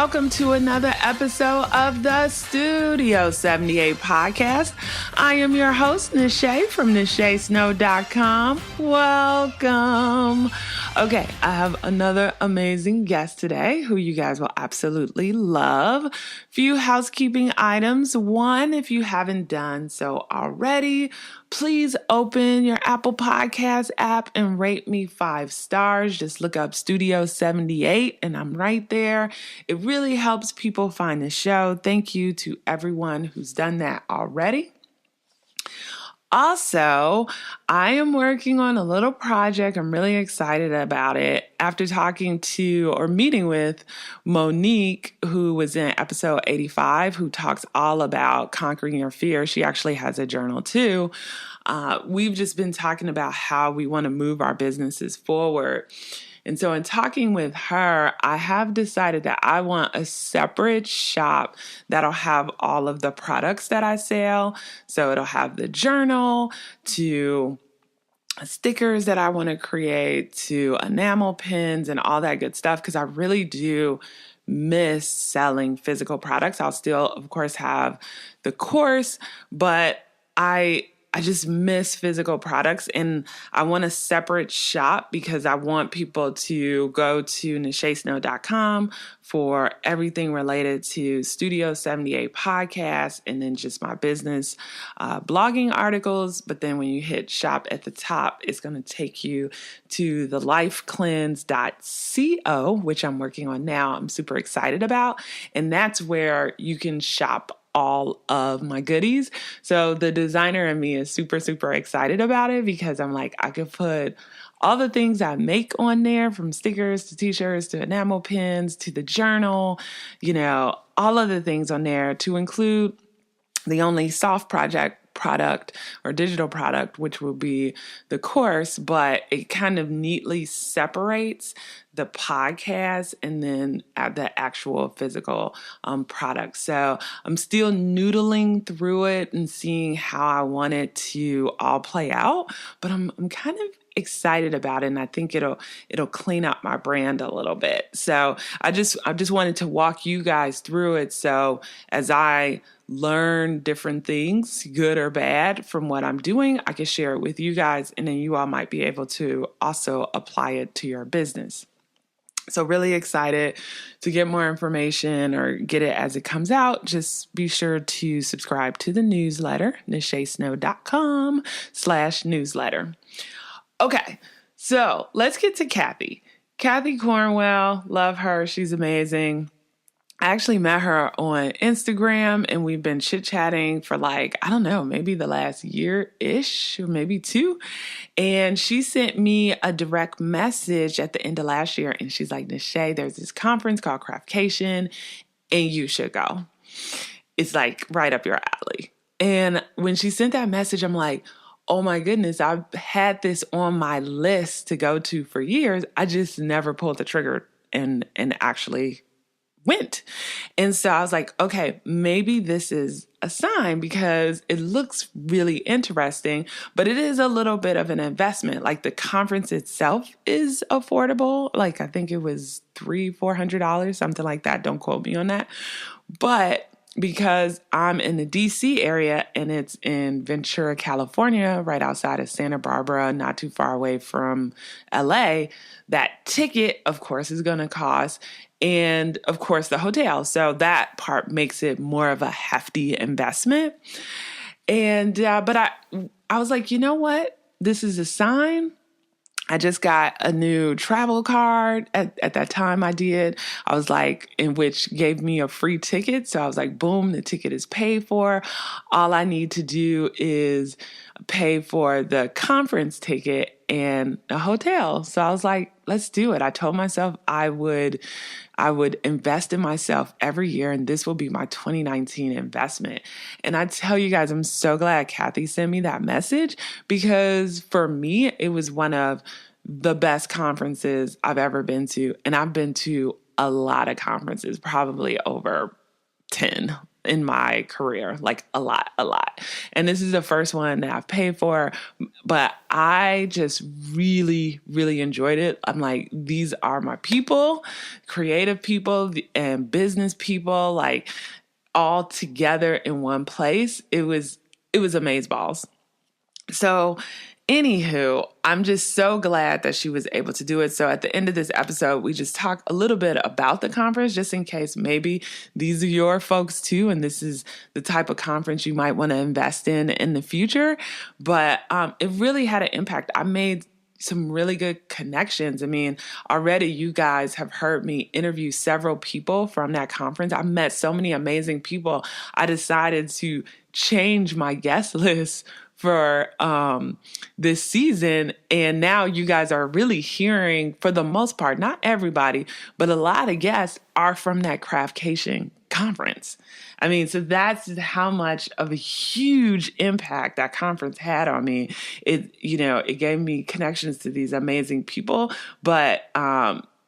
welcome to another episode of the Studio 78 podcast. I am your host, Nache from NacheSnow.com. Welcome. Okay, I have another amazing guest today who you guys will absolutely love. Few housekeeping items. One, if you haven't done so already, please open your Apple Podcast app and rate me 5 stars. Just look up Studio 78 and I'm right there. It really helps people find the show. Thank you to everyone who's done that already. Also, I am working on a little project. I'm really excited about it. After talking to or meeting with Monique, who was in episode 85, who talks all about conquering your fear. She actually has a journal too. We've just been talking about how we want to move our businesses forward. And so in talking with her, I have decided that I want a separate shop that'll have all of the products that I sell. So it'll have the journal to stickers that I want to create to enamel pins and all that good stuff, because I really do miss selling physical products. I'll still, of course, have the course, but I just miss physical products, and I want a separate shop because I want people to go to NacheSnow.com for everything related to Studio 78 podcast and then just my business blogging articles. But then when you hit shop at the top, it's going to take you to the lifecleanse.co, which I'm working on now. I'm super excited about. And that's where you can shop all of my goodies. So the designer in me is super, super excited about it because I'm like, I could put all the things I make on there, from stickers to t-shirts to enamel pins to the journal, all of the things on there, to include the only soft product or digital product, which will be the course, but it kind of neatly separates the podcast and then the actual physical product. So I'm still noodling through it and seeing how I want it to all play out, but I'm kind of excited about it, and I think it'll clean up my brand a little bit. So I just wanted to walk you guys through it. So as I learn different things, good or bad, from what I'm doing, I can share it with you guys, and then you all might be able to also apply it to your business. So really excited to get more information or get it as it comes out. Just be sure to subscribe to the newsletter, NacheSnow.com/newsletter. Okay, so let's get to Kathy. Kathy Cornwell, love her. She's amazing. I actually met her on Instagram, and we've been chit-chatting for maybe the last year-ish, or maybe 2. And she sent me a direct message at the end of last year, and she's like, Nache, there's this conference called Craftcation, and you should go. It's like right up your alley. And when she sent that message, I'm like, oh my goodness, I've had this on my list to go to for years. I just never pulled the trigger and actually went. And so I was like, okay, maybe this is a sign, because it looks really interesting, but it is a little bit of an investment. Like, the conference itself is affordable. Like, I think it was $300-$400, something like that. Don't quote me on that. But because I'm in the DC area and it's in Ventura, California, right outside of Santa Barbara, not too far away from LA, that ticket, of course, is going to cost, and of course the hotel. So that part makes it more of a hefty investment. And, but I was like, you know what? This is a sign. I just got a new travel card at that time I did. I was like, in which gave me a free ticket. So I was like, boom, the ticket is paid for. All I need to do is pay for the conference ticket and a hotel. So I was like, let's do it. I told myself I would invest in myself every year, and this will be my 2019 investment. And I tell you guys, I'm so glad Kathy sent me that message, because for me, it was one of the best conferences I've ever been to. And I've been to a lot of conferences, probably over 10 in my career, like a lot. And this is the first one that I've paid for, but I just really, really enjoyed it. I'm like, these are my people, creative people and business people, like all together in one place. It was amazeballs. So, anywho, I'm just so glad that she was able to do it. So, at the end of this episode, we just talk a little bit about the conference, just in case maybe these are your folks too, and this is the type of conference you might want to invest in the future. But it really had an impact. I made some really good connections. I mean, already you guys have heard me interview several people from that conference. I met so many amazing people. I decided to change my guest list for this season. And now you guys are really hearing, for the most part, not everybody, but a lot of guests are from that Craftcation conference. I mean, so that's how much of a huge impact that conference had on me. It gave me connections to these amazing people, but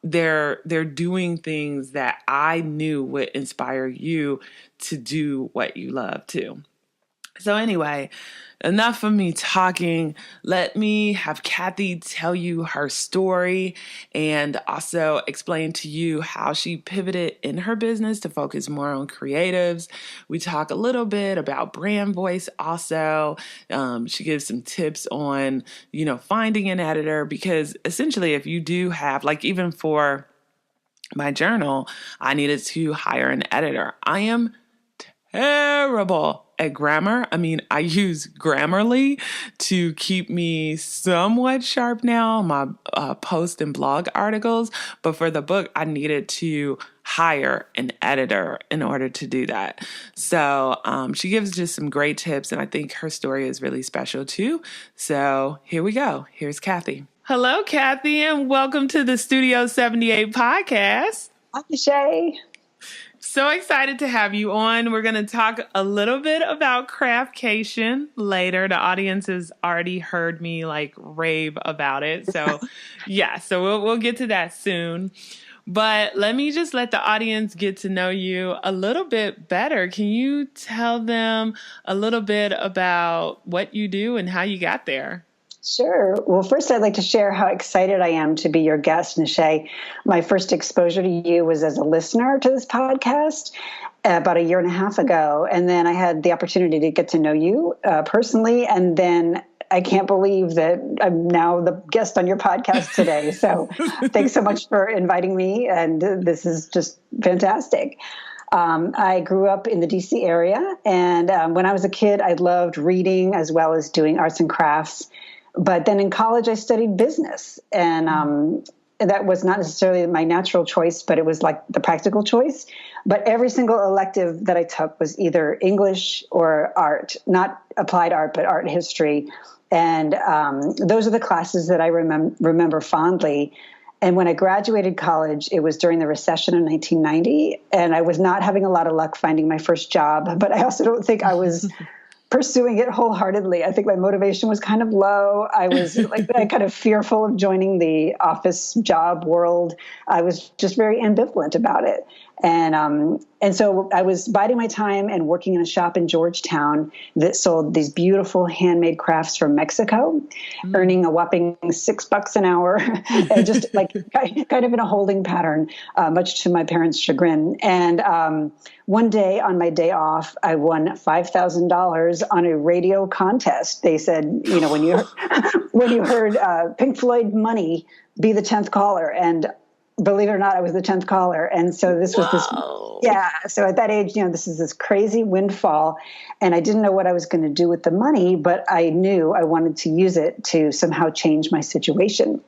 they're doing things that I knew would inspire you to do what you love too. So anyway, enough of me talking. Let me have Kathy tell you her story and also explain to you how she pivoted in her business to focus more on creatives. We talk a little bit about brand voice also. She gives some tips on, finding an editor, because essentially if you do have, like, even for my journal, I needed to hire an editor. I am terrible at grammar. I mean, I use Grammarly to keep me somewhat sharp now on my post and blog articles. But for the book, I needed to hire an editor in order to do that. So she gives just some great tips, and I think her story is really special too. So here we go. Here's Kathy. Hello, Kathy, and welcome to the Studio 78 podcast. Hi, Nache. So excited to have you on. We're going to talk a little bit about Craftcation later. The audience has already heard me rave about it. So so we'll get to that soon. But let me just let the audience get to know you a little bit better. Can you tell them a little bit about what you do and how you got there? Sure. Well, first, I'd like to share how excited I am to be your guest, Nache. My first exposure to you was as a listener to this podcast about a year and a half ago. And then I had the opportunity to get to know you personally. And then I can't believe that I'm now the guest on your podcast today. So thanks so much for inviting me. And this is just fantastic. I grew up in the DC area. And when I was a kid, I loved reading as well as doing arts and crafts. But then in college, I studied business, and that was not necessarily my natural choice, but it was like the practical choice. But every single elective that I took was either English or art, not applied art, but art history. And those are the classes that I remember fondly. And when I graduated college, it was during the recession in 1990, and I was not having a lot of luck finding my first job, but I also don't think I was pursuing it wholeheartedly. I think my motivation was kind of low. I was kind of fearful of joining the office job world. I was just very ambivalent about it. And so I was biding my time and working in a shop in Georgetown that sold these beautiful handmade crafts from Mexico, earning a whopping $6 an hour, and just kind of in a holding pattern, much to my parents' chagrin. And one day on my day off, I won $5,000 on a radio contest. They said, when you heard Pink Floyd Money, be the 10th caller. And believe it or not, I was the 10th caller. And so this was so at that age, this is this crazy windfall. And I didn't know what I was going to do with the money, but I knew I wanted to use it to somehow change my situation.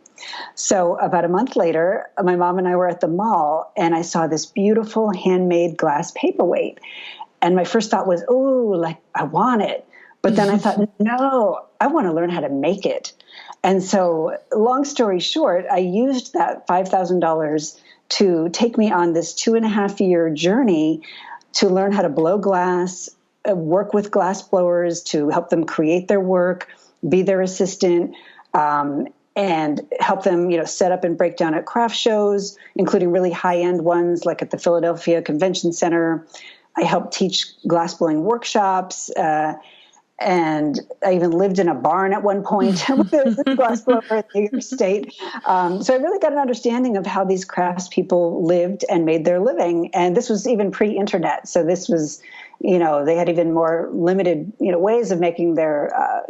So about a month later, my mom and I were at the mall, and I saw this beautiful handmade glass paperweight. And my first thought was, I want it. But then I thought, no, I want to learn how to make it. And so long story short, I used that $5,000 to take me on this 2.5-year journey to learn how to blow glass, work with glass blowers to help them create their work, be their assistant, and help them, set up and break down at craft shows, including really high-end ones like at the Philadelphia Convention Center. I helped teach glassblowing workshops. And I even lived in a barn at one point with a glassblower in New York State. So I really got an understanding of how these craftspeople lived and made their living. And this was even pre-internet. So this was, they had even more limited, ways of making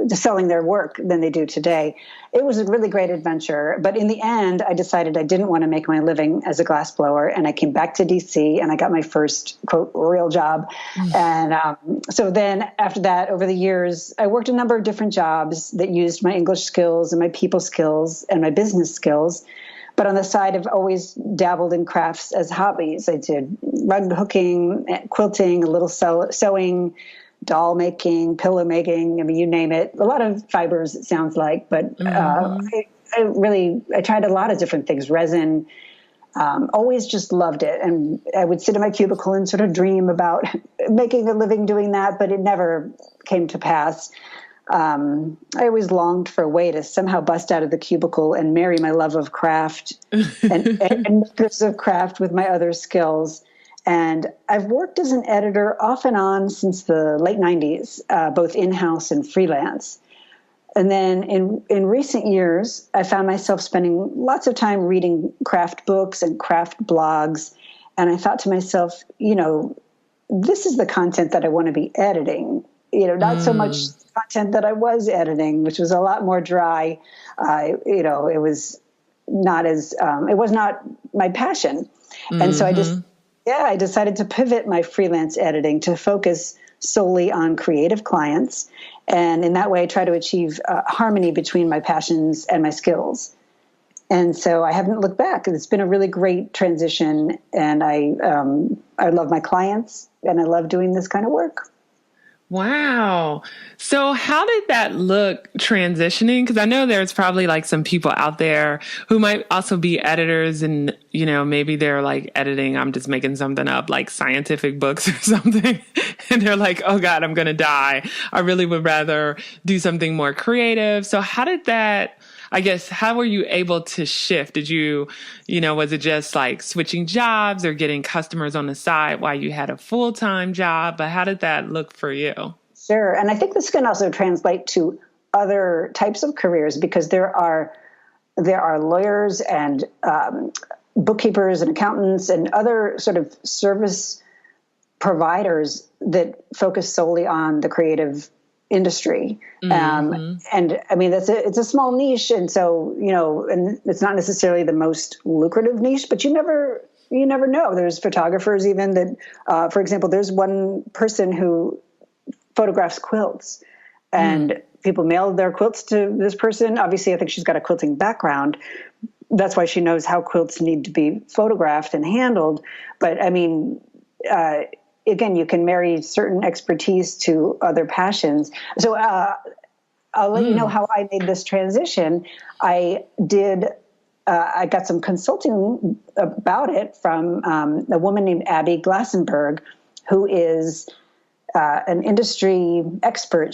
selling their work than they do today. It was a really great adventure. But in the end, I decided I didn't want to make my living as a glassblower. And I came back to DC and I got my first, quote, real job. And so then after that, over the years, I worked a number of different jobs that used my English skills and my people skills and my business skills. But on the side, I've always dabbled in crafts as hobbies. I did rug hooking, quilting, a little sewing, doll making, pillow making. I mean, you name it. A lot of fibers, it sounds like. But I tried a lot of different things. Resin, always just loved it. And I would sit in my cubicle and sort of dream about making a living doing that, but it never came to pass. I always longed for a way to somehow bust out of the cubicle and marry my love of craft and makers of craft with my other skills. And I've worked as an editor off and on since the late 90s, both in-house and freelance. And then in recent years, I found myself spending lots of time reading craft books and craft blogs. And I thought to myself, this is the content that I want to be editing. Not so much content that I was editing, which was a lot more dry. It was not it was not my passion. And so I decided to pivot my freelance editing to focus solely on creative clients. And in that way, try to achieve harmony between my passions and my skills. And so I haven't looked back. It's been a really great transition. And I love my clients and I love doing this kind of work. Wow. So how did that look transitioning? Because I know there's probably like some people out there who might also be editors and, maybe they're like editing, I'm just making something up, like scientific books or something. And they're like, oh God, I'm going to die. I really would rather do something more creative. So how did that, how were you able to shift? Did you, was it just like switching jobs or getting customers on the side while you had a full-time job? But how did that look for you? Sure. And I think this can also translate to other types of careers because there are lawyers and bookkeepers and accountants and other sort of service providers that focus solely on the creative industry. And I mean, it's a small niche. And so, and it's not necessarily the most lucrative niche, but you never know. There's photographers even that, for example, there's one person who photographs quilts and people mail their quilts to this person. Obviously, I think she's got a quilting background. That's why she knows how quilts need to be photographed and handled. But I mean, again, you can marry certain expertise to other passions. So I'll let you know how I made this transition. I got some consulting about it from a woman named Abby Glassenberg, who is an industry expert.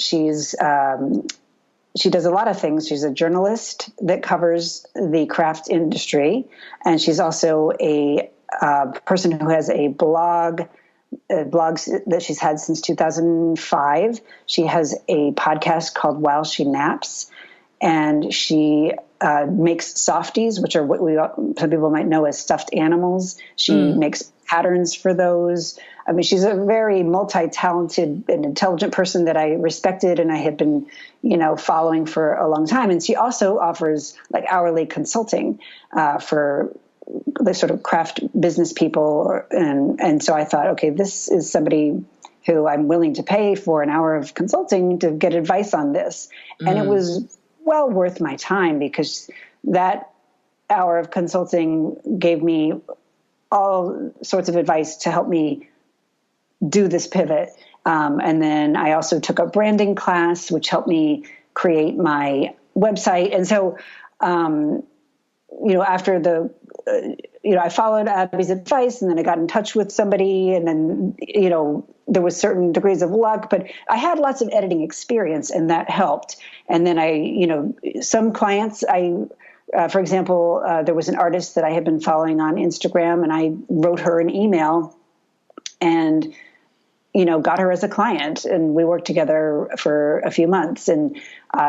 She does a lot of things. She's a journalist that covers the craft industry, and she's also a person who has a blogs that she's had since 2005. She has a podcast called While She Naps, and she makes softies, which are what some people might know as stuffed animals. She makes patterns for those. I mean, she's a very multi-talented and intelligent person that I respected and I had been, following for a long time. And she also offers like hourly consulting for the sort of craft business people. And so I thought, okay, this is somebody who I'm willing to pay for an hour of consulting to get advice on this. And it was well worth my time because that hour of consulting gave me all sorts of advice to help me do this pivot. And then I also took a branding class, which helped me create my website. And so, after I followed Abby's advice and then I got in touch with somebody and then, there was certain degrees of luck, but I had lots of editing experience and that helped. And then some clients, for example, there was an artist that I had been following on Instagram and I wrote her an email and got her as a client, and we worked together for a few months. And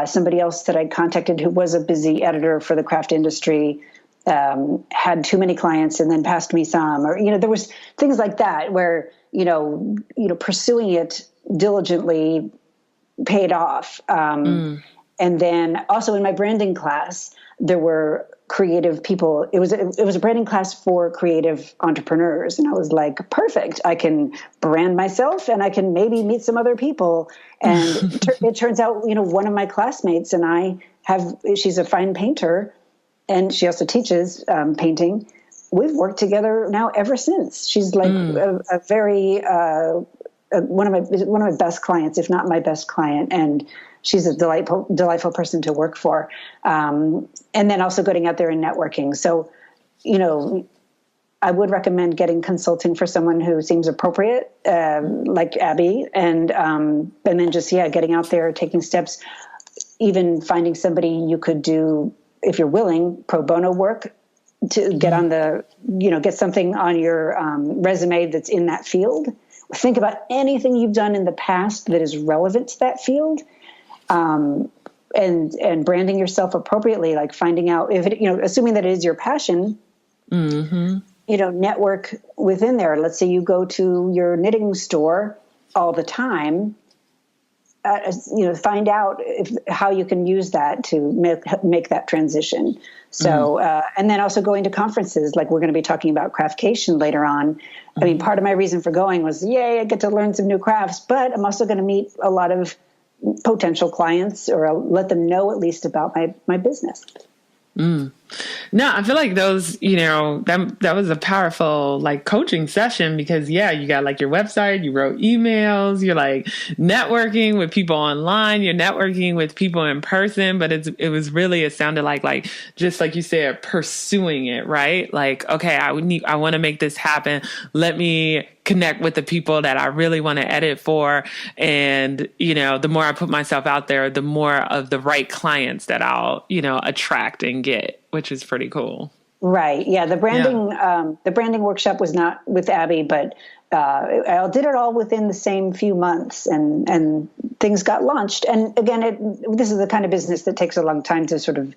somebody else that I contacted who was a busy editor for the craft industry had too many clients and then passed me some, or, there was things like that where, pursuing it diligently paid off. And then also in my branding class, there were creative people. It was a branding class for creative entrepreneurs. And I was like, perfect. I can brand myself and I can maybe meet some other people. And it turns out, one of my classmates and she's a fine painter and she also teaches painting. We've worked together now ever since. She's like a very, one of my best clients, if not my best client. And she's a delightful person to work for. And then also getting out there and networking. So, I would recommend getting consulting for someone who seems appropriate, like Abby, and then just, getting out there, taking steps, even finding somebody you could do, if you're willing, pro bono work to get on get something on your resume that's in that field. Think about anything you've done in the past that is relevant to that field. And branding yourself appropriately, like finding out if it, assuming that it is your passion, network within there. Let's say you go to your knitting store all the time, find out how you can use that to make that transition. So, and then also going to conferences, like we're going to be talking about Craftcation later on. I mean, part of my reason for going was, yay, I get to learn some new crafts, but I'm also going to meet a lot of potential clients, or I'll let them know at least about my business. No, I feel like those, that was a powerful like coaching session because you got like your website, you wrote emails, you're like networking with people online, you're networking with people in person, but it sounded like just like you said, pursuing it, right? Like, okay, I want to make this happen. Let me connect with the people that I really want to edit for. And, the more I put myself out there, the more of the right clients that I'll, attract and get, which is pretty cool. Right. Yeah. The branding workshop was not with Abby, but I did it all within the same few months, and things got launched. And again, this is the kind of business that takes a long time to sort of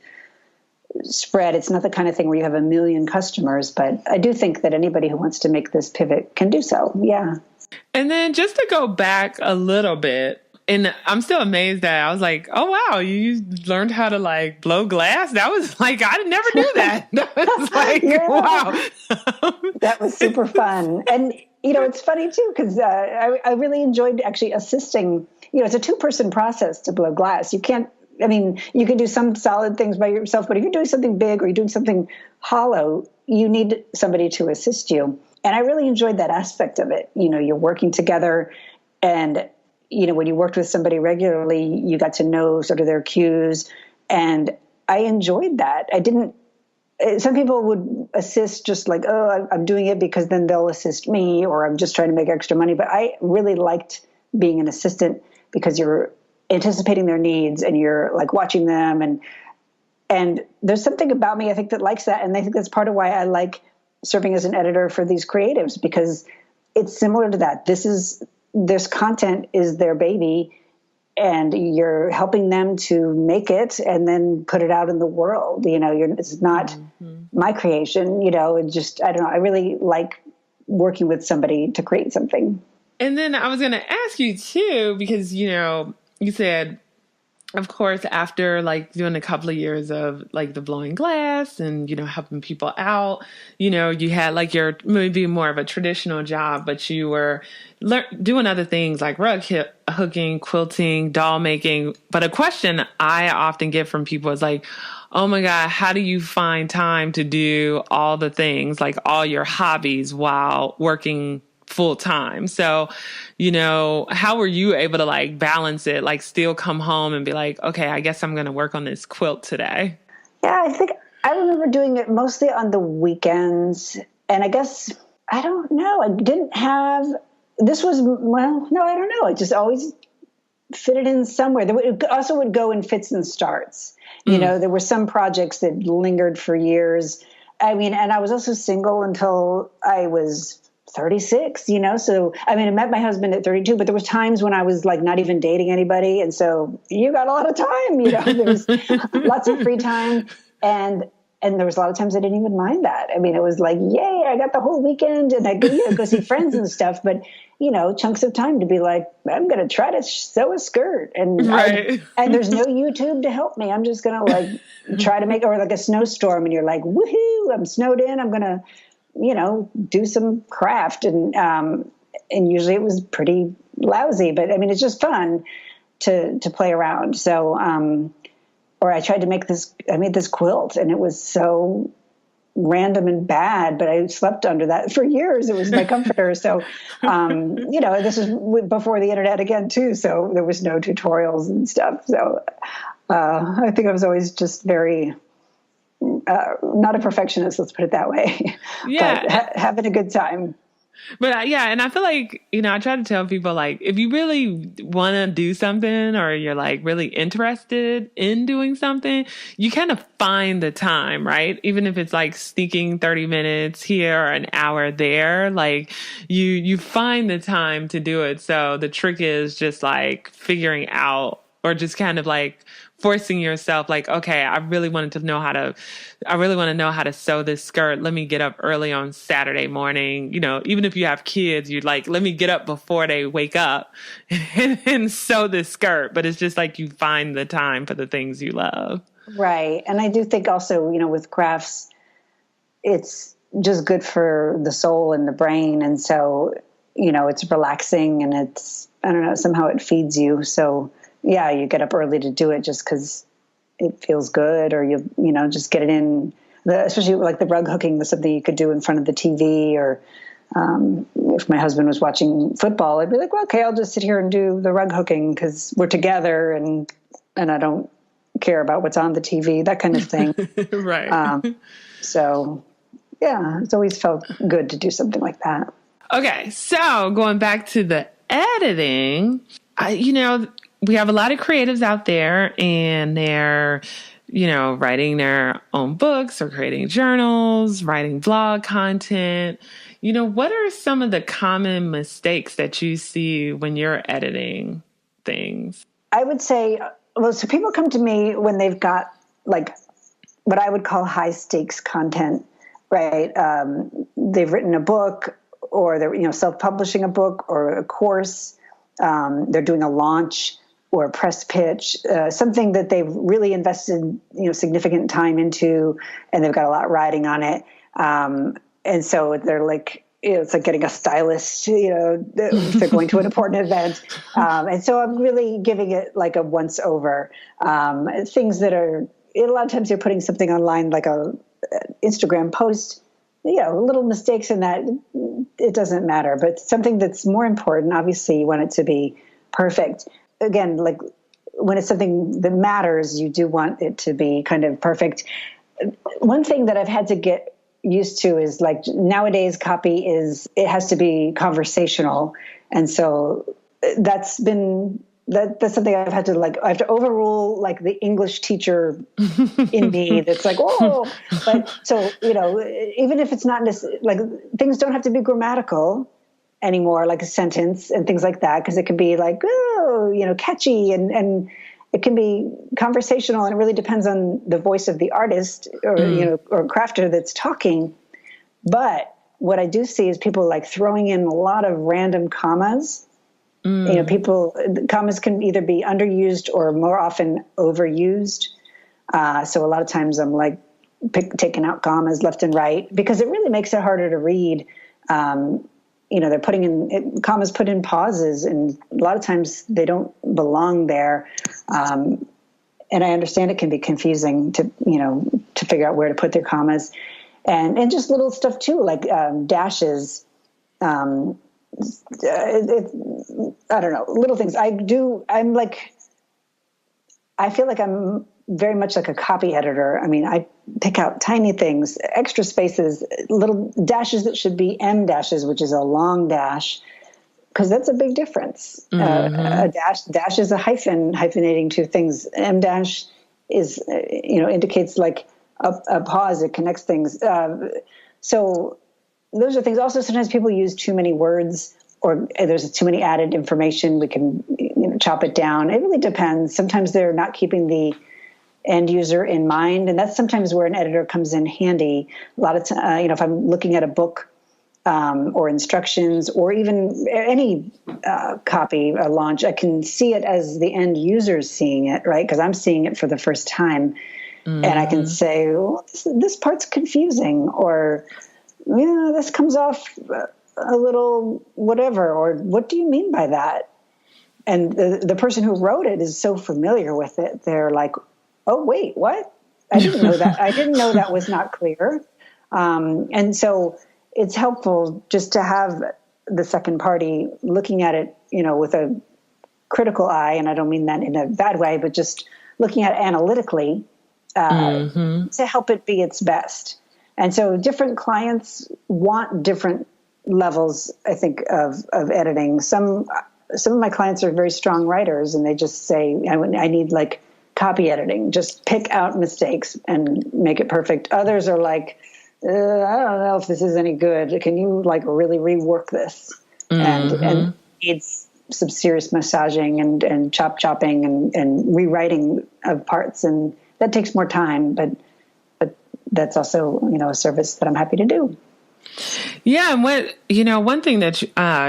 spread. It's not the kind of thing where you have a million customers, but I do think that anybody who wants to make this pivot can do so. Yeah. And then just to go back a little bit, and I'm still amazed that I was like, oh, wow, you learned how to like blow glass. That was like, I never knew that. That was like, wow. That was super fun. And, it's funny too, because I really enjoyed actually assisting. It's a 2-person process to blow glass. You can do some solid things by yourself, but if you're doing something big or you're doing something hollow, you need somebody to assist you. And I really enjoyed that aspect of it. You're working together, and when you worked with somebody regularly, you got to know sort of their cues. And I enjoyed that. Some people would assist just like, oh, I'm doing it because then they'll assist me, or I'm just trying to make extra money. But I really liked being an assistant because you're anticipating their needs and you're like watching them. And there's something about me, I think, that likes that. And I think that's part of why I like serving as an editor for these creatives, because it's similar to that. This content is their baby, and you're helping them to make it and then put it out in the world. It's not my creation, I don't know. I really like working with somebody to create something. And then I was going to ask you too, because, you said, of course, after like doing a couple of years of like the blowing glass and, helping people out, you had like your maybe more of a traditional job, but you were doing other things like rug hooking, quilting, doll making. But a question I often get from people is like, oh my God, how do you find time to do all the things, like all your hobbies while working full time? So, how were you able to like balance it, like still come home and be like, okay, I guess I'm going to work on this quilt today? Yeah, I think I remember doing it mostly on the weekends. And I guess, I don't know, I didn't have, I don't know. I just always fit it in somewhere. It also would go in fits and starts. There were some projects that lingered for years. And I was also single until I was 36, so I mean, I met my husband at 32, but there was times when I was like not even dating anybody. And so you got a lot of time, there was lots of free time. And there was a lot of times I didn't even mind that. I mean, it was like, yay, I got the whole weekend and I go see friends and stuff. But, chunks of time to be like, I'm going to try to sew a skirt. And right. and there's no YouTube to help me. I'm just going to like try to make, or like a snowstorm and you're like, woohoo, I'm snowed in. I'm going to, do some craft. And usually it was pretty lousy, but I mean, it's just fun to play around. So, or I tried to I made this quilt and it was so random and bad, but I slept under that for years. It was my comforter. So, this is before the internet again too. So there was no tutorials and stuff. So, I think I was always just very, not a perfectionist, let's put it that way. Yeah. But having a good time. But yeah, and I feel like, I try to tell people, like, if you really want to do something or you're like really interested in doing something, you kind of find the time, right? Even if it's like sneaking 30 minutes here or an hour there, like you find the time to do it. So the trick is just like figuring out, or just kind of like forcing yourself, like, okay, I really want to know how to sew this skirt. Let me get up early on Saturday morning. Even if you have kids, you're like, let me get up before they wake up and sew this skirt. But it's just like you find the time for the things you love. Right. And I do think also, with crafts, it's just good for the soul and the brain. And so, it's relaxing and it's, I don't know, somehow it feeds you. So yeah, you get up early to do it just because it feels good, or you just get it in. Especially like the rug hooking was something you could do in front of the TV, or if my husband was watching football, I'd be like, well, okay, I'll just sit here and do the rug hooking because we're together and I don't care about what's on the TV, that kind of thing. Right. So yeah, it's always felt good to do something like that. Okay, so going back to the editing, we have a lot of creatives out there and they're, writing their own books or creating journals, writing blog content. What are some of the common mistakes that you see when you're editing things? I would say, so people come to me when they've got like what I would call high stakes content, right? They've written a book, or they're, self-publishing a book or a course. They're doing a launch or a press pitch, something that they've really invested, significant time into, and they've got a lot riding on it. And so they're like, it's like getting a stylist, if they're going to an important event. And so I'm really giving it like a once over. Things that are, a lot of times you're putting something online, like a Instagram post, little mistakes in that, it doesn't matter. But something that's more important, obviously, you want it to be perfect. Again, like when it's something that matters, you do want it to be kind of perfect. One thing that I've had to get used to is like nowadays it has to be conversational. And so that's something I've had to I have to overrule like the English teacher in me that's like, oh, but so, even if it's not like things don't have to be grammatical anymore, like a sentence and things like that, because it can be like, catchy and it can be conversational, and it really depends on the voice of the artist or, or crafter that's talking. But what I do see is people like throwing in a lot of random commas. Commas can either be underused or more often overused. So a lot of times I'm like taking out commas left and right because it really makes it harder to read. They're putting in commas, put in pauses, and a lot of times they don't belong there. And I understand it can be confusing to figure out where to put their commas, and just little stuff too, like dashes. I don't know, little things. I feel like I'm very much like a copy editor. I mean, I pick out tiny things, extra spaces, little dashes that should be M dashes, which is a long dash, because that's a big difference. Mm-hmm. A dash is a hyphen, hyphenating two things. M dash is, indicates like a pause. It connects things. So those are things. Also, sometimes people use too many words, or there's too many added information. We can chop it down. It really depends. Sometimes they're not keeping the end user in mind, and that's sometimes where an editor comes in handy. A lot of time, if I'm looking at a book or instructions, or even any copy, a launch, I can see it as the end user's seeing it, right? Because I'm seeing it for the first time, and I can say, well, this part's confusing, or this comes off a little whatever, or what do you mean by that? And the person who wrote it is so familiar with it. They're like, oh, wait, what? I didn't know that. I didn't know that was not clear. And so it's helpful just to have the second party looking at it, with a critical eye. And I don't mean that in a bad way, but just looking at it analytically to help it be its best. And so different clients want different levels, I think, of editing. Some of my clients are very strong writers, and they just say, I need like copy editing. Just pick out mistakes and make it perfect. Others are like, I don't know if this is any good. Can you like really rework this? And needs some serious massaging and chopping and rewriting of parts. And that takes more time, but that's also, a service that I'm happy to do. Yeah. And one thing that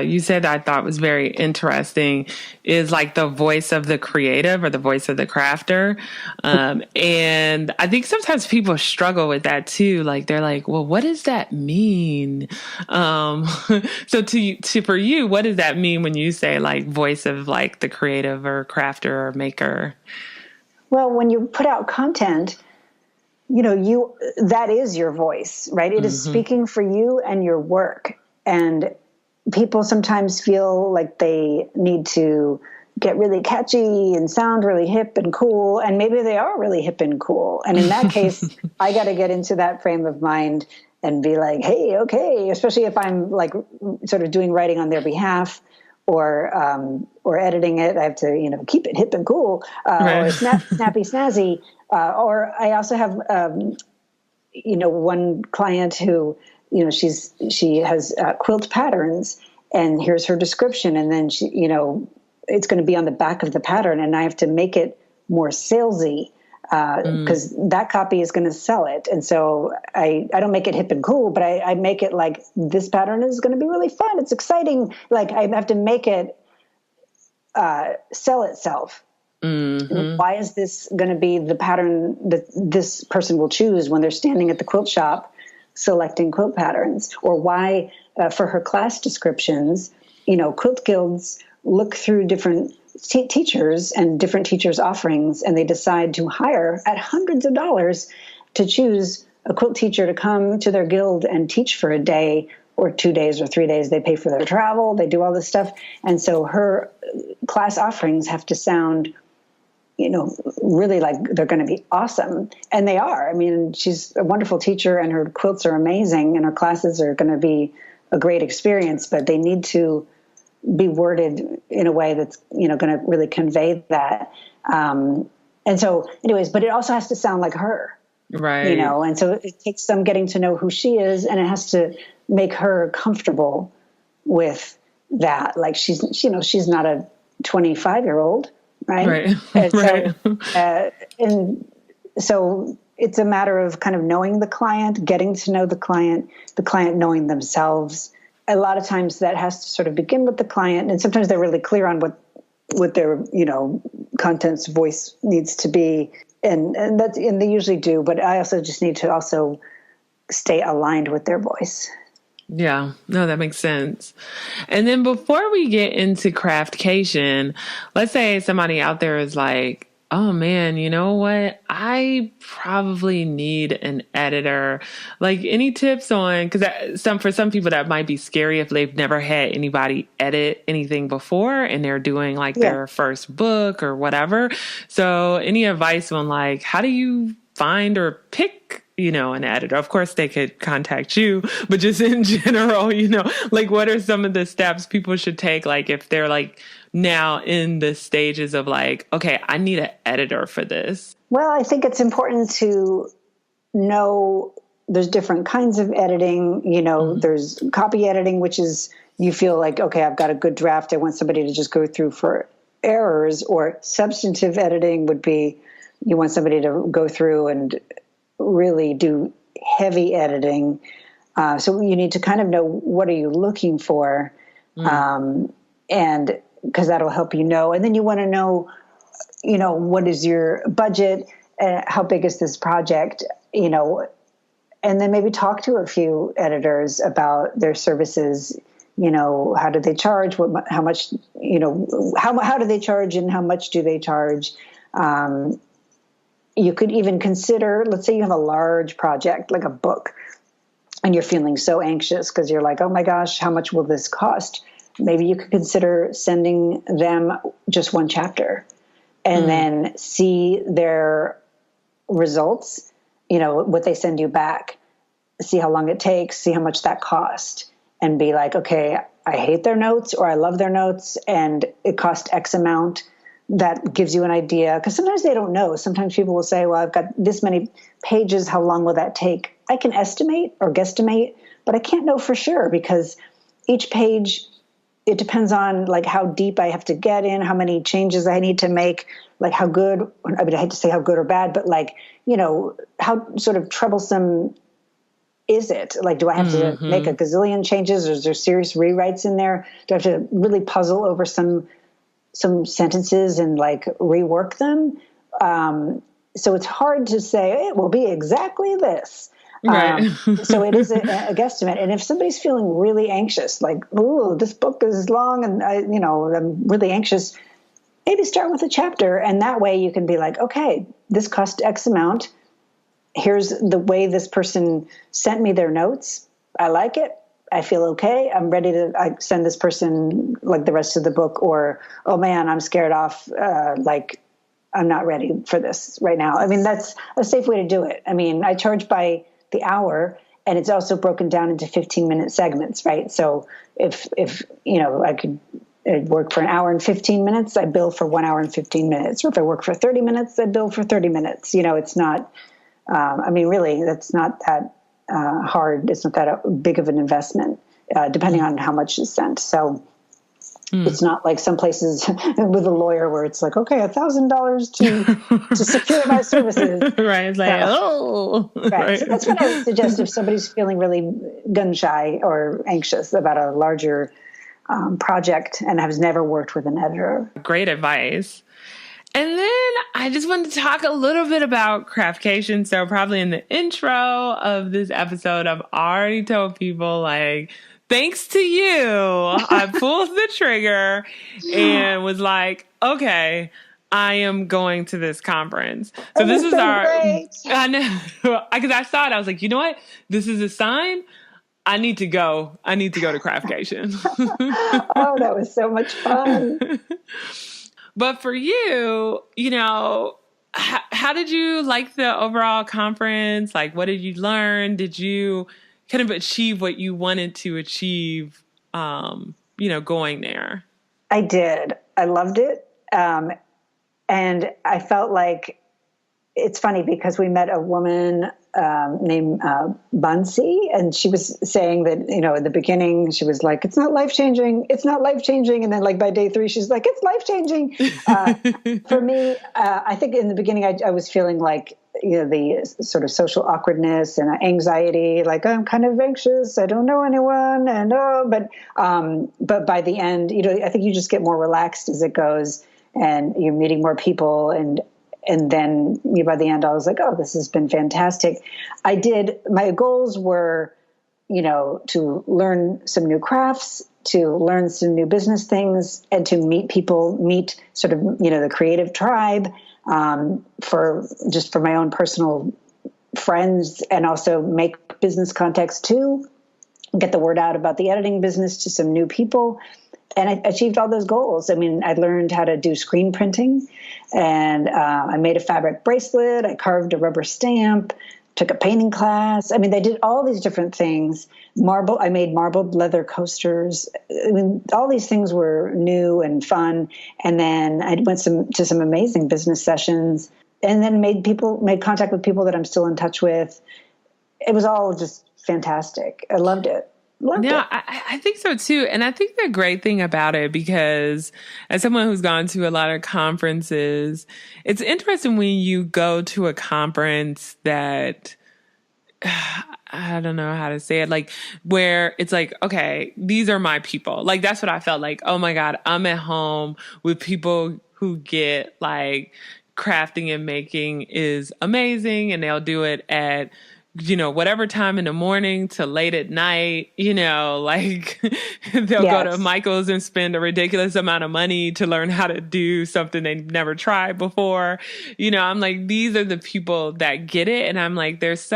you said I thought was very interesting is like the voice of the creative or the voice of the crafter. And I think sometimes people struggle with that too. Like they're like, well, what does that mean? So for you, what does that mean when you say like voice of like the creative or crafter or maker? Well, when you put out content, that is your voice, right? It is speaking for you and your work. And people sometimes feel like they need to get really catchy and sound really hip and cool. And maybe they are really hip and cool. And in that case, I got to get into that frame of mind and be like, hey, okay, especially if I'm like sort of doing writing on their behalf or editing it. I have to, keep it hip and cool, or snappy, snazzy. Or I also have, one client who, she has quilt patterns, and here's her description. And then she, it's going to be on the back of the pattern, and I have to make it more salesy because that copy is going to sell it. And so I don't make it hip and cool, but I make it like this pattern is going to be really fun. It's exciting. Like I have to make it sell itself. Why is this going to be the pattern that this person will choose when they're standing at the quilt shop selecting quilt patterns? Or why, for her class descriptions, quilt guilds look through different teachers and different teachers' offerings, and they decide to hire at hundreds of dollars to choose a quilt teacher to come to their guild and teach for a day or 2 days or 3 days. They pay for their travel. They do all this stuff. And so her class offerings have to sound really like they're going to be awesome. And they are. I mean, she's a wonderful teacher and her quilts are amazing and her classes are going to be a great experience, but they need to be worded in a way that's, going to really convey that. And so anyways, but it also has to sound like her, right. And so it takes some getting to know who she is, and it has to make her comfortable with that. Like she's not a 25-year-old. Right. And right. So it's a matter of kind of knowing the client, getting to know the client knowing themselves. A lot of times that has to sort of begin with the client, and sometimes they're really clear on what their content's voice needs to be, and they usually do. But I also just need to also stay aligned with their voice. Yeah, no, that makes sense. And then before we get into craftcation, let's say somebody out there is like, oh man, you know what? I probably need an editor. Like any tips on, because for some people that might be scary if they've never had anybody edit anything before and they're doing like their first book or whatever. So any advice on like, how do you find or pick an editor? Of course they could contact you, but just in general, like what are some of the steps people should take? Like if they're like now in the stages of like, okay, I need an editor for this. Well, I think it's important to know there's different kinds of editing. There's copy editing, which is you feel like, okay, I've got a good draft. I want somebody to just go through for errors. Or substantive editing would be you want somebody to go through and really do heavy editing. So you need to kind of know what are you looking for, and because that'll help and then you want to know, what is your budget, how big is this project, and then maybe talk to a few editors about their services. How do they charge? How much? How do they charge, and how much do they charge? You could even consider, let's say you have a large project like a book, and you're feeling so anxious because you're like, oh my gosh, how much will this cost? Maybe you could consider sending them just one chapter and then see their results, what they send you back, see how long it takes, see how much that cost, and be like, okay, I hate their notes or I love their notes and it cost X amount. That gives you an idea, because sometimes they don't know. Sometimes people will say, well, I've got this many pages. How long will that take? I can estimate or guesstimate, but I can't know for sure because each page, it depends on like how deep I have to get in, how many changes I need to make, like how good, I hate to say how good or bad, but like, how sort of troublesome is it? Like, do I have to make a gazillion changes, or is there serious rewrites in there? Do I have to really puzzle over some sentences and like rework them? So it's hard to say it will be exactly this. Right. So it is a guesstimate. And if somebody's feeling really anxious, like, ooh, this book is long and I'm really anxious, maybe start with a chapter. And that way you can be like, okay, this cost X amount. Here's the way this person sent me their notes. I like it. I feel okay. I'm ready to send this person like the rest of the book, or, oh man, I'm scared off. Like I'm not ready for this right now. I mean, that's a safe way to do it. I mean, I charge by the hour, and it's also broken down into 15-minute segments, right? So if I could work for an hour and 15 minutes, I bill for 1 hour and 15 minutes. Or if I work for 30 minutes, I bill for 30 minutes. It's not, really, that's not that hard. It's not that big of an investment, depending on how much is sent. So it's not like some places with a lawyer where it's like, okay, $1,000 to secure my services. Right. It's like, right. Right. So that's what I would suggest if somebody's feeling really gun shy or anxious about a larger project and has never worked with an editor. Great advice. And then I just wanted to talk a little bit about Craftcation. So probably in the intro of this episode, I've already told people like, thanks to you, I pulled the trigger and was like, okay, I am going to this conference. So this is great. I know, because I saw it. I was like, you know what? This is a sign. I need to go. I need to go to Craftcation. Oh, that was so much fun. But for you, how did you like the overall conference? Like, what did you learn? Did you kind of achieve what you wanted to achieve, going there? I did. I loved it. And I felt like it's funny because we met a woman named Bunsi, and she was saying that, in the beginning, she was like, it's not life-changing. It's not life-changing. And then like by day 3, she's like, it's life-changing. For me, I think in the beginning, I was feeling like, the sort of social awkwardness and anxiety, like I'm kind of anxious. I don't know anyone. And, but by the end, I think you just get more relaxed as it goes, and you're meeting more people. And then by the end, I was like, oh, this has been fantastic. My goals were, to learn some new crafts, to learn some new business things, and to meet sort of, the creative tribe, for my own personal friends, and also make business contacts too, get the word out about the editing business to some new people. And I achieved all those goals. I mean, I learned how to do screen printing, and I made a fabric bracelet. I carved a rubber stamp, took a painting class. I mean, they did all these different things. I made marbled leather coasters. I mean, all these things were new and fun. And then I went to some amazing business sessions, and then made contact with people that I'm still in touch with. it was all just fantastic. I loved it. Loved Yeah, it. I think so too. And I think the great thing about it, because as someone who's gone to a lot of conferences, it's interesting when you go to a conference that I don't know how to say it, like where it's like, okay, these are my people. Like that's what I felt like. Oh my God, I'm at home with people who get like crafting and making is amazing, and they'll do it at whatever time in the morning to late at night, like they'll go to Yes. Michael's and spend a ridiculous amount of money to learn how to do something they've never tried before. I'm like, these are the people that get it. And I'm like, it's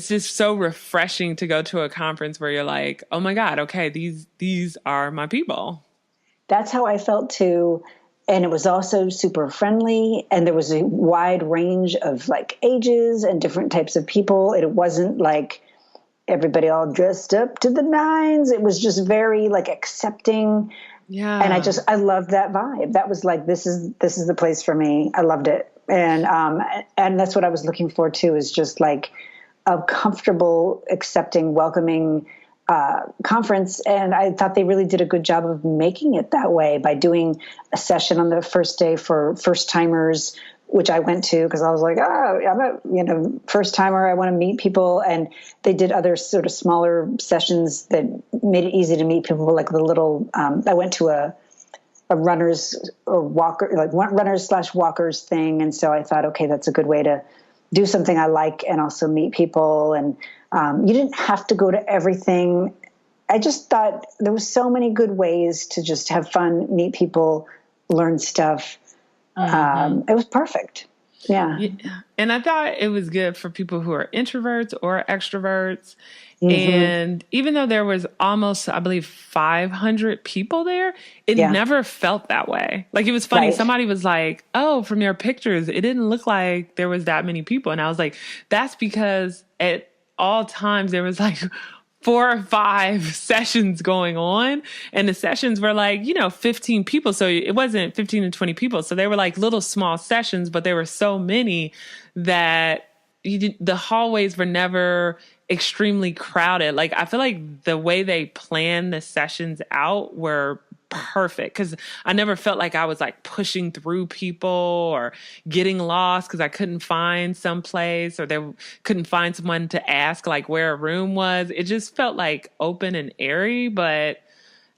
just so refreshing to go to a conference where you're like, oh my God, okay, these are my people. That's how I felt too. And it was also super friendly. And there was a wide range of like ages and different types of people. It wasn't like everybody all dressed up to the nines. It was just very like accepting. Yeah. And I loved that vibe. That was like, this is the place for me. I loved it. And that's what I was looking for too, is just like a comfortable, accepting, welcoming conference. And I thought they really did a good job of making it that way by doing a session on the first day for first timers, which I went to because I was like, I'm a first timer. I want to meet people. And they did other sort of smaller sessions that made it easy to meet people, like the little, I went to a runners or walker, like runners/walkers thing. And so I thought, okay, that's a good way to do something I like and also meet people. And you didn't have to go to everything. I just thought there was so many good ways to just have fun, meet people, learn stuff. It was perfect. Yeah. And I thought it was good for people who are introverts or extroverts. And even though there was almost, I believe, 500 people there, it never felt that way. Like, it was funny. Right. Somebody was like, oh, from your pictures, it didn't look like there was that many people. And I was like, that's because at all times there was like 4 or 5 sessions going on, and the sessions were like, 15 people. So it wasn't 15 to 20 people. So they were like little small sessions, but there were so many that the hallways were never extremely crowded. Like, I feel like the way they planned the sessions out were perfect, because I never felt like I was like pushing through people or getting lost because I couldn't find some place, or they couldn't find someone to ask like where a room was. It just felt like open and airy, but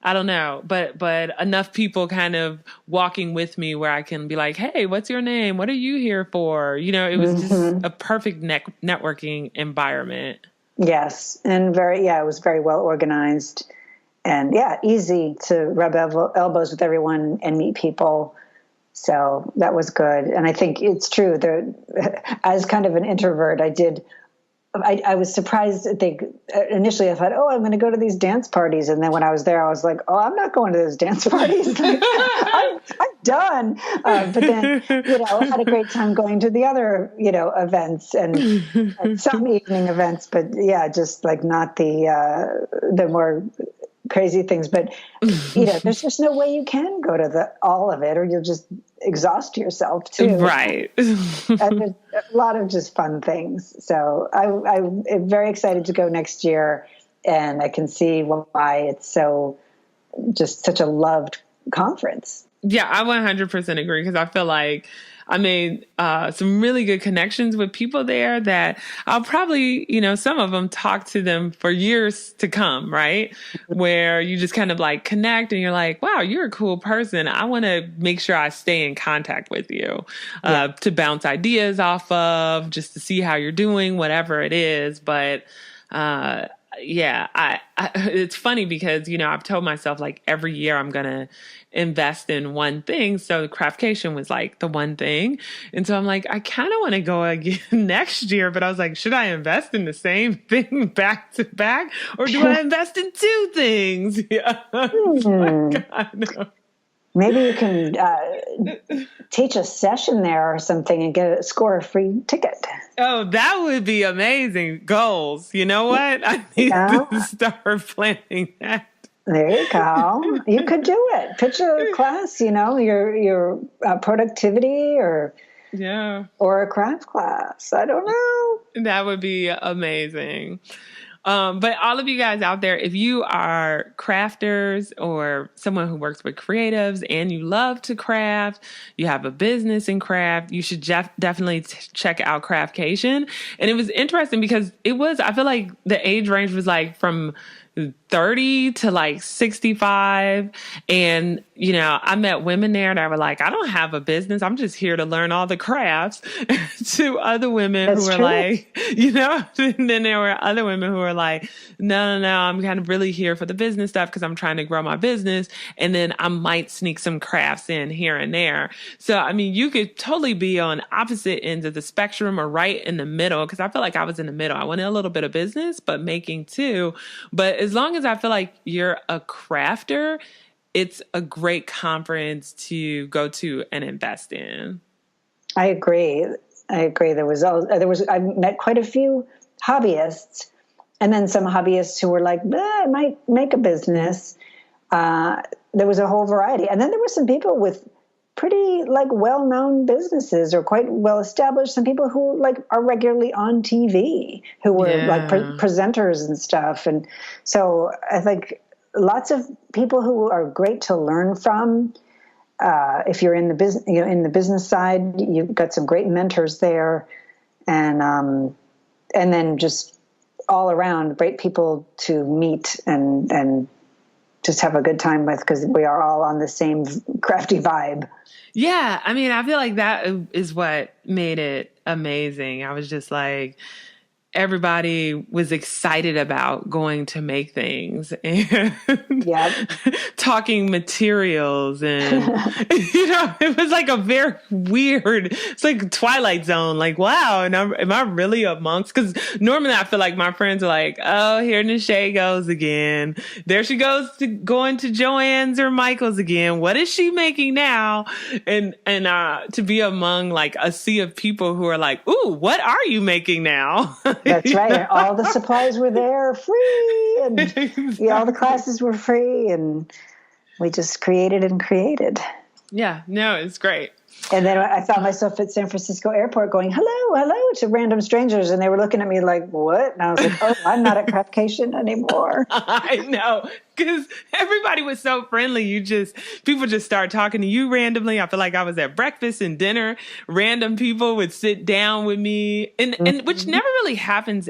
I don't know, but enough people kind of walking with me where I can be like, hey, what's your name? What are you here for? It was just a perfect networking environment. Yes. And it was very well organized. And easy to rub elbows with everyone and meet people. So that was good. And I think it's true. As kind of an introvert, I was surprised. Initially I thought, I going to go to these dance parties. And then when I was there, I was like, I'm not going to those dance parties. I'm done. But then, I had a great time going to the other, events and some evening events, but just like not the more crazy things, but there's just no way you can go to all of it, or you'll just exhaust yourself too. Right. And there's a lot of just fun things. So I'm very excited to go next year, and I can see why it's just such a loved conference. Yeah, I 100% agree, because I feel like I made some really good connections with people there that I'll probably, some of them talk to them for years to come, right? Where you just kind of like connect and you're like, wow, you're a cool person. I want to make sure I stay in contact with you to bounce ideas off of, just to see how you're doing, whatever it is. But it's funny because, I've told myself like every year I'm going to invest in one thing. So Craftcation was like the one thing. And so I'm like, I kind of want to go again next year, but I was like, should I invest in the same thing back to back, or do I invest in 2 things? Yeah. Maybe you can teach a session there or something and score a free ticket. Oh, that would be amazing. Goals. You know what? I need to start planning that. There you go. You could do it. Pitch a class, your productivity or Yeah. Or a craft class. I don't know. That would be amazing. But all of you guys out there, if you are crafters or someone who works with creatives and you love to craft, you have a business in craft, you should definitely check out Craftcation. And it was interesting because I feel like the age range was like from 30 to like 65. And, I met women there that were like, I don't have a business. I'm just here to learn all the crafts. To other women who were like, and then there were other women who were like, no, I'm kind of really here for the business stuff because I'm trying to grow my business. And then I might sneak some crafts in here and there. So, I mean, you could totally be on opposite ends of the spectrum or right in the middle. Cause I feel like I was in the middle. I wanted a little bit of business, but making too. But as long as I feel like you're a crafter, it's a great conference to go to and invest in. I agree. I met quite a few hobbyists, and then some hobbyists who were like, I might make a business. There was a whole variety. And then there were some people with pretty like well-known businesses or quite well-established, some people who like are regularly on TV, who were like presenters and stuff. And so I think lots of people who are great to learn from. If you're in the business, in the business side, you've got some great mentors there, and then just all around great people to meet and just have a good time with, because we are all on the same crafty vibe. Yeah, I mean, I feel like that is what made it amazing. I was just like, everybody was excited about going to make things and talking materials. And, it was like a very weird, it's like Twilight Zone. Like, wow. And am I really amongst? Because normally I feel like my friends are like, oh, here Nache goes again. There she goes going to Joann's or Michael's again. What is she making now? And to be among like a sea of people who are like, ooh, what are you making now? That's right. And all the supplies were there free, and all the classes were free, and we just created and created. Yeah, no, it's great. And then I found myself at San Francisco airport going, hello to random strangers. And they were looking at me like, what? And I was like, oh, I'm not at Craftcation anymore. I know, because everybody was so friendly. People just start talking to you randomly. I feel like I was at breakfast and dinner. Random people would sit down with me, and which never really happens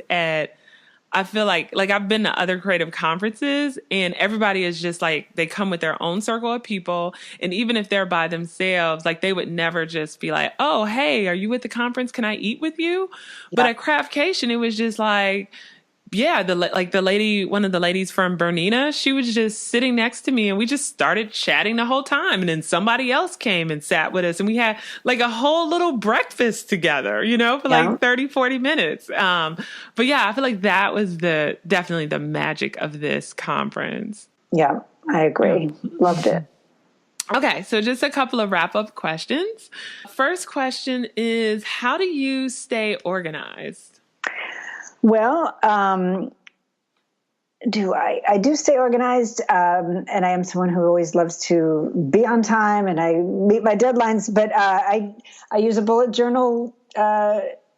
I feel like I've been to other creative conferences, and everybody is just like, they come with their own circle of people. And even if they're by themselves, like they would never just be like, oh, hey, are you at the conference? Can I eat with you? Yeah. But at Craftcation, it was just like, yeah, one of the ladies from Bernina, she was just sitting next to me and we just started chatting the whole time. And then somebody else came and sat with us and we had like a whole little breakfast together, for like 30, 40 minutes. But yeah, I feel like that was definitely the magic of this conference. Yeah, I agree. Loved it. Okay, so just a couple of wrap-up questions. First question is, how do you stay organized? Well, I do stay organized, and I am someone who always loves to be on time, and I meet my deadlines. But I use a bullet journal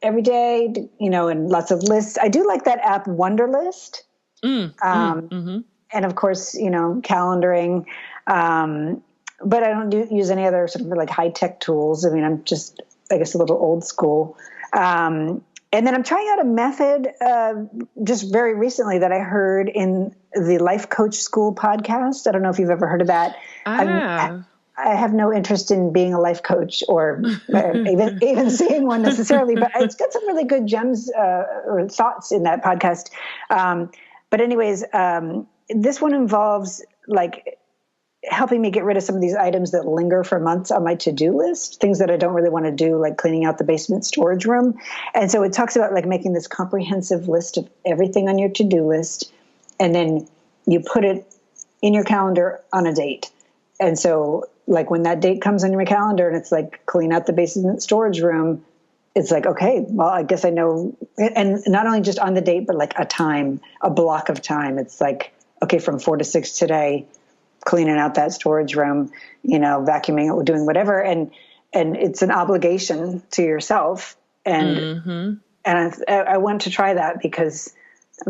every day, and lots of lists. I do like that app Wonderlist, and of course, calendaring. But I don't use any other sort of like high tech tools. I mean, I'm just, I guess, a little old school. And then I'm trying out a method just very recently that I heard in the Life Coach School podcast. I don't know if you've ever heard of that. I have no interest in being a life coach or even seeing one necessarily, but it's got some really good gems or thoughts in that podcast. But anyways, this one involves like helping me get rid of some of these items that linger for months on my to-do list, things that I don't really want to do, like cleaning out the basement storage room. And so it talks about like making this comprehensive list of everything on your to-do list, and then you put it in your calendar on a date. And so like when that date comes on your calendar and it's like clean out the basement storage room, it's like, okay, well, I guess I know. And not only just on the date, but like a block of time. It's like, okay, from 4 to 6 today, cleaning out that storage room, vacuuming it, doing whatever. And and it's an obligation to yourself. And I want to try that because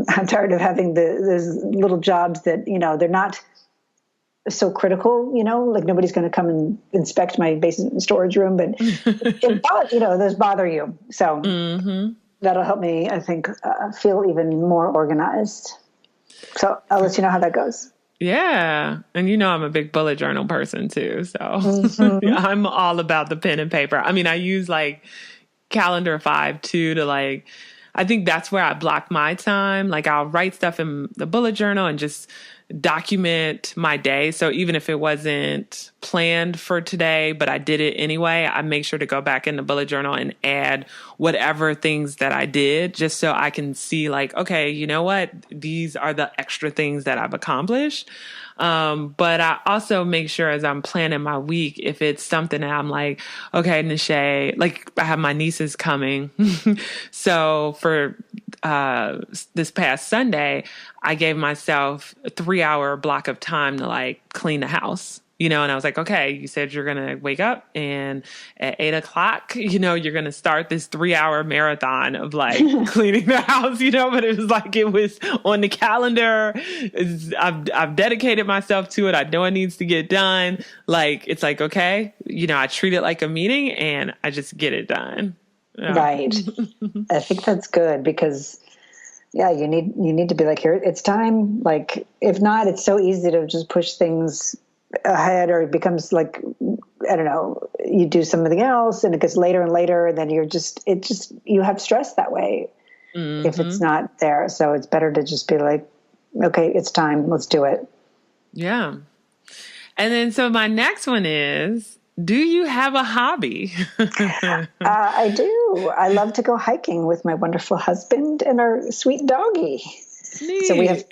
I'm tired of having those little jobs that, they're not so critical, like nobody's going to come and inspect my basement storage room, but those bother you. So that'll help me, I think, feel even more organized. So I'll let you know how that goes. Yeah. And I'm a big bullet journal person too. So I'm all about the pen and paper. I mean, I use like Calendar 5 too to like, I think that's where I block my time. Like I'll write stuff in the bullet journal and just document my day. So even if it wasn't planned for today, but I did it anyway, I make sure to go back in the bullet journal and add whatever things that I did just so I can see like, okay, you know what? These are the extra things that I've accomplished. But I also make sure as I'm planning my week, if it's something that I'm like, okay, Nache, like I have my nieces coming. So for this past Sunday, I gave myself a 3-hour block of time to like clean the house. And I was like, okay, you said you're going to wake up and at 8:00, you're going to start this 3-hour marathon of like cleaning the house, but it was like, it was on the calendar. I've dedicated myself to it. I know it needs to get done. Like, it's like, okay, I treat it like a meeting and I just get it done. Yeah. Right. I think that's good because you need to be like, here, it's time. Like, if not, it's so easy to just push things ahead, or it becomes like, I don't know, you do something else and it gets later and later, and then you have stress that way if it's not there. So it's better to just be like, okay, it's time. Let's do it. Yeah. And then, so my next one is, do you have a hobby? I do. I love to go hiking with my wonderful husband and our sweet doggie. Neat. So we have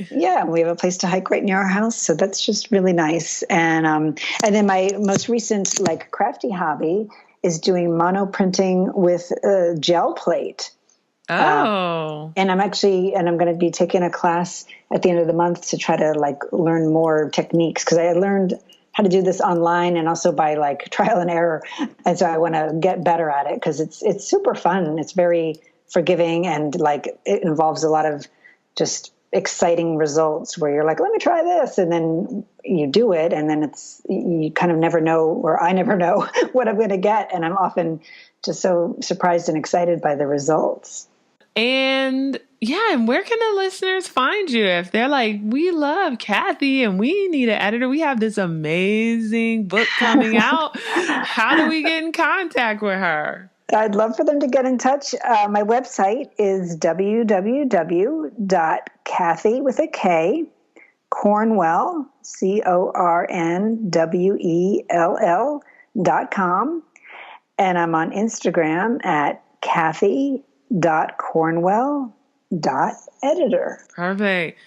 a place to hike right near our house. So that's just really nice. And then my most recent like crafty hobby is doing mono printing with gel plate. Oh. And I'm going to be taking a class at the end of the month to try to like learn more techniques, because I learned how to do this online and also by like trial and error. And so I want to get better at it because it's super fun. It's very forgiving, and like it involves a lot of just exciting results where you're like, let me try this. And then you do it. And then you kind of never know, or I never know what I'm going to get. And I'm often just so surprised and excited by the results. And and where can the listeners find you if they're like, we love Kathy and we need an editor? We have this amazing book coming out. How do we get in contact with her? I'd love for them to get in touch. My website is www.Kathy with a K, Cornwell, CORNWELL.com. And I'm on Instagram at Kathy.Cornwell.editor. Perfect.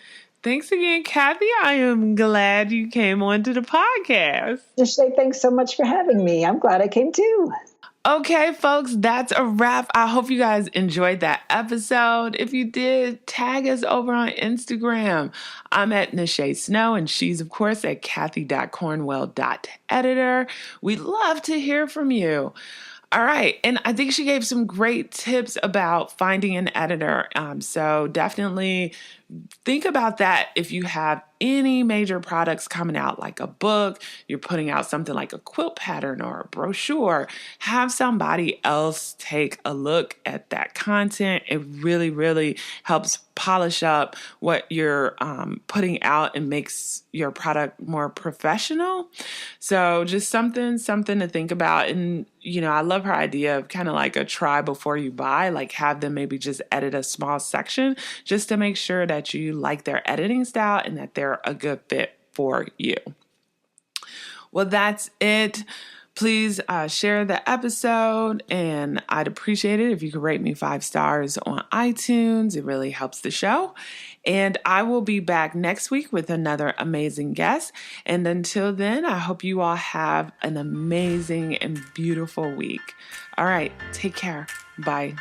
Thanks again, Kathy. I am glad you came onto the podcast. Just say thanks so much for having me. I'm glad I came too. Okay, folks, that's a wrap. I hope you guys enjoyed that episode. If you did, tag us over on Instagram. I'm at Nache Snow, and she's, of course, at Kathy.Cornwell.editor. We'd love to hear from you. All right. And I think she gave some great tips about finding an editor. So definitely think about that if you have any major products coming out, like a book, you're putting out something like a quilt pattern or a brochure, have somebody else take a look at that content. It really, really helps polish up what you're putting out and makes your product more professional. So just something to think about. And, I love her idea of kind of like a try before you buy, like have them maybe just edit a small section just to make sure that you like their editing style and that they're a good fit for you. Well, that's it. Please share the episode, and I'd appreciate it if you could rate me 5 stars on iTunes. It really helps the show. And I will be back next week with another amazing guest. And until then, I hope you all have an amazing and beautiful week. All right, take care. Bye.